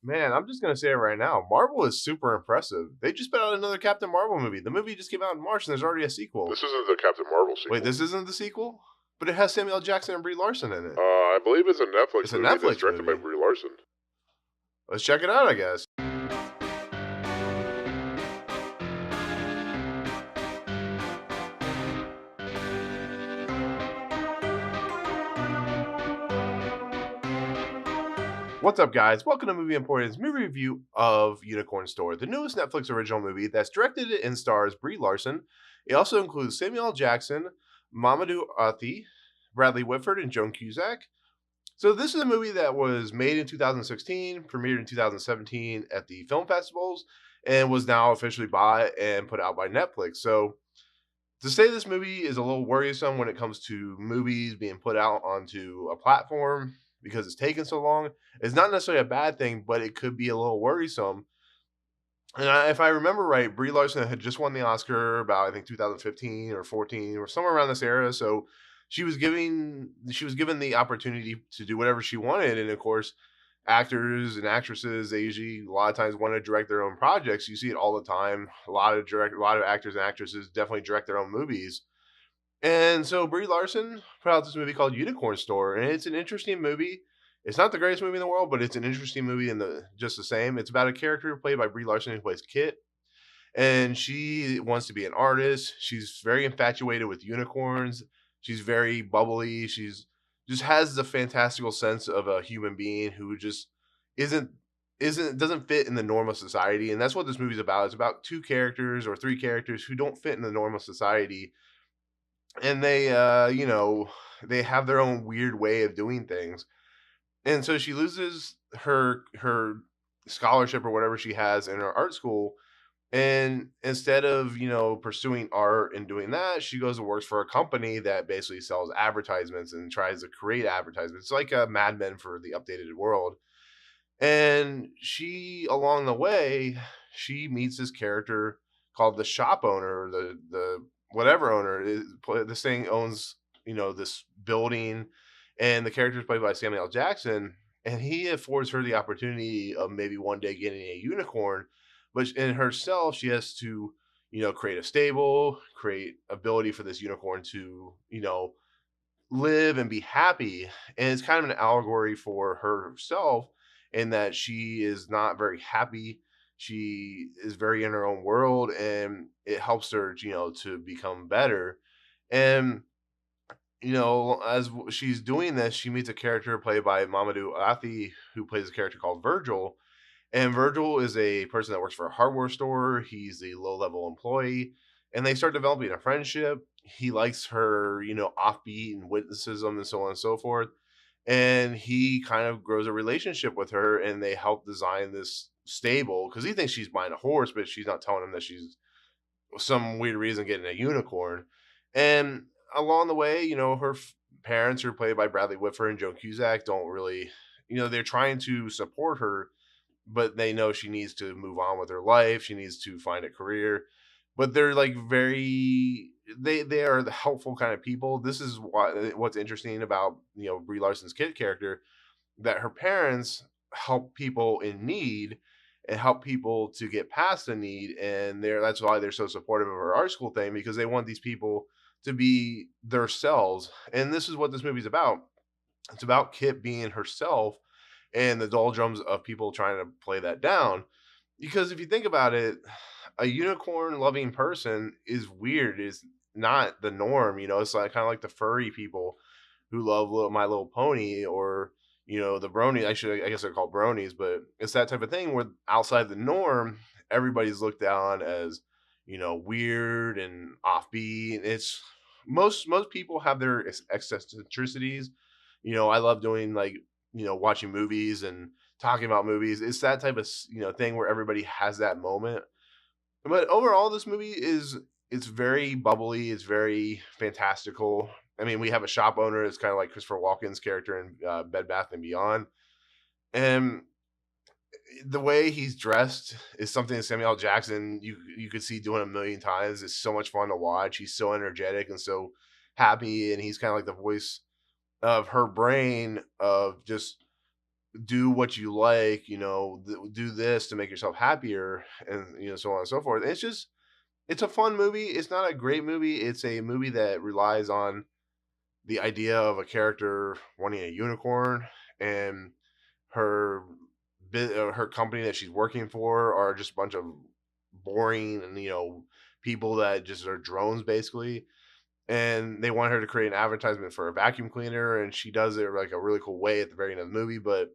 Man, I'm just gonna say it right now. Marvel is super impressive. They just put out another Captain Marvel movie. The movie just came out in March, and there's already a sequel. This isn't the Captain Marvel Wait, sequel. this isn't the sequel? But it has Samuel L. Jackson and Brie Larson in it. I believe it's a It's Netflix a movie that's Netflix directed by movie. Brie Larson. Let's check it out, I guess. What's up, guys? Welcome to Movie Emporium's movie review of Unicorn Store, the newest Netflix original movie that's directed and stars Brie Larson. It also includes Samuel L. Jackson, Mamoudou Athie, Bradley Whitford, and Joan Cusack. So this is a movie that was made in 2016, premiered in 2017 at the film festivals, and was now officially bought and put out by Netflix. So to say this movie is a little worrisome when it comes to movies being put out onto a platform because it's taken so long is not necessarily a bad thing, but it could be a little worrisome. And if I remember right, Brie Larson had just won the Oscar about I think 2015 or 14 or somewhere around this era. So she was given the opportunity to do whatever she wanted, and of course, actors and actresses they usually a lot of times want to direct their own projects. You see it all the time. A lot of actors and actresses definitely direct their own movies. And so Brie Larson put out this movie called Unicorn Store, and it's an interesting movie. It's not the greatest movie in the world, but it's an interesting movie in the just the same. It's about a character played by Brie Larson who plays Kit, and she wants to be an artist. She's very infatuated with unicorns. She's very bubbly. She's just has the fantastical sense of a human being who just isn't doesn't fit in the norm of society, and that's what this movie's about. It's about two characters or three characters who don't fit in the norm of society, and they have their own weird way of doing things. And so she loses her scholarship or whatever she has in her art school, and instead of, pursuing art and doing that, she goes and works for a company that basically sells advertisements and tries to create advertisements. It's like a Mad Men for the updated world. And she, along the way, she meets this character called the shop owner, or the whatever owner. This thing owns, this building, and the character is played by Samuel L. Jackson, and he affords her the opportunity of maybe one day getting a unicorn, but in herself, she has to, create a stable, create ability for this unicorn to, live and be happy. And it's kind of an allegory for herself in that she is not very happy. She is very in her own world, and it helps her, to become better. And she's doing this, she meets a character played by Mamoudou Athie, who plays a character called Virgil. And Virgil is a person that works for a hardware store. He's a low level employee, and they start developing a friendship. He likes her, offbeat and witticism and so on and so forth. And he kind of grows a relationship with her, and they help design this stable because he thinks she's buying a horse, but she's not telling him that she's some weird reason getting a unicorn. And along the way, her parents, are played by Bradley Whitford and Joan Cusack, don't really, they're trying to support her, but they know she needs to move on with her life. She needs to find a career. But they're like they are the helpful kind of people. This is what's interesting about, Brie Larson's kid character, that her parents help people in need and help people to get past the need, and that's why they're so supportive of her art school thing, because they want these people to be themselves. And this is what this movie's about. It's about Kit being herself and the doldrums of people trying to play that down. Because if you think about it, a unicorn loving person is weird. Is not the norm. It's like kind of like the furry people who love My Little Pony, or the brony. I guess they're called bronies, but it's that type of thing where outside the norm, everybody's looked down as weird and offbeat. It's most people have their eccentricities. I love doing like watching movies and talking about movies. It's that type of thing where everybody has that moment. But overall, this movie it's very bubbly. It's very fantastical. I mean, we have a shop owner. It's kind of like Christopher Walken's character in Bed Bath and Beyond, and the way he's dressed is something that Samuel L. Jackson you could see doing a million times. It's so much fun to watch. He's so energetic and so happy, and he's kind of like the voice of her brain of just do what you like, do this to make yourself happier, and so on and so forth. It's a fun movie. It's not a great movie. It's a movie that relies on the idea of a character wanting a unicorn, and her her company that she's working for are just a bunch of boring and people that just are drones basically, and they want her to create an advertisement for a vacuum cleaner, and she does it like a really cool way at the very end of the movie. But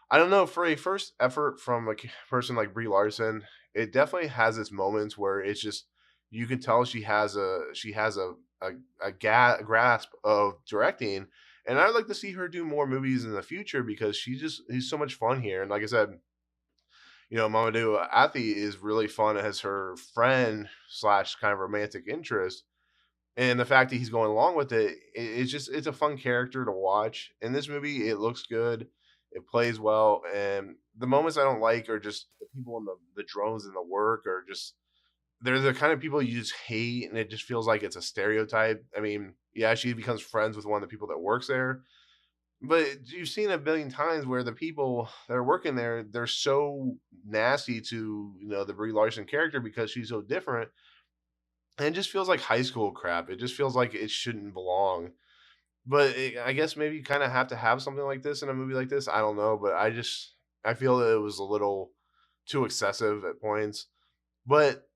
I don't know, for a first effort from a person like Brie Larson, it definitely has its moments where it's just you can tell she has a grasp of directing, and I'd like to see her do more movies in the future because he's so much fun here. And like I said, Mamoudou Athie is really fun as her friend slash kind of romantic interest, and the fact that he's going along with it's a fun character to watch. In this movie, it looks good, it plays well, and the moments I don't like are just the people in the drones in the work, or just they're the kind of people you just hate, and it just feels like it's a stereotype. I mean, yeah, she becomes friends with one of the people that works there, but you've seen a billion times where the people that are working there, they're so nasty to the Brie Larson character because she's so different, and it just feels like high school crap. It just feels like it shouldn't belong. But I guess maybe you kind of have to have something like this in a movie like this. I don't know, but I feel that it was a little too excessive at points. But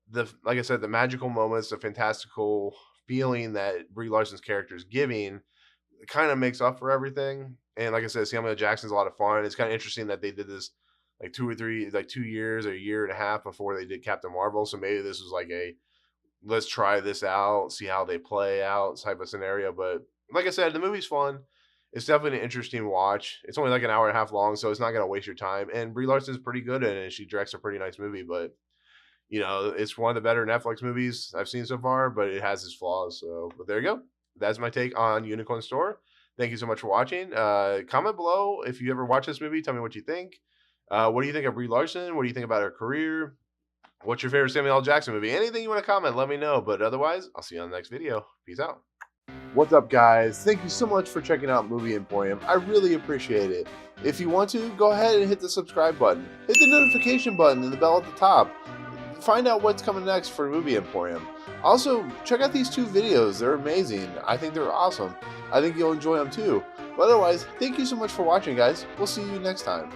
like I said, the magical moments, the fantastical feeling that Brie Larson's character is giving, kind of makes up for everything. And like I said, Samuel L. Jackson's a lot of fun. It's kind of interesting that they did this like 2 years or a year and a half before they did Captain Marvel. So maybe this was like a let's try this out, see how they play out type of scenario. But like I said, the movie's fun. It's definitely an interesting watch. It's only like an hour and a half long, so it's not going to waste your time. And Brie Larson's pretty good in it. She directs a pretty nice movie, but it's one of the better Netflix movies I've seen so far, but it has its flaws. So, but there you go. That's my take on Unicorn Store. Thank you so much for watching. Comment below if you ever watch this movie. Tell me what you think. What do you think of Brie Larson? What do you think about her career? What's your favorite Samuel L. Jackson movie? Anything you want to comment, let me know. But otherwise, I'll see you on the next video. Peace out. What's up, guys? Thank you so much for checking out Movie Emporium. I really appreciate it. If you want to, go ahead and hit the subscribe button. Hit the notification button and the bell at the top. Find out what's coming next for Movie Emporium. Also, check out these 2 videos. They're amazing. I think they're awesome. I think you'll enjoy them too. But otherwise, thank you so much for watching, guys. We'll see you next time.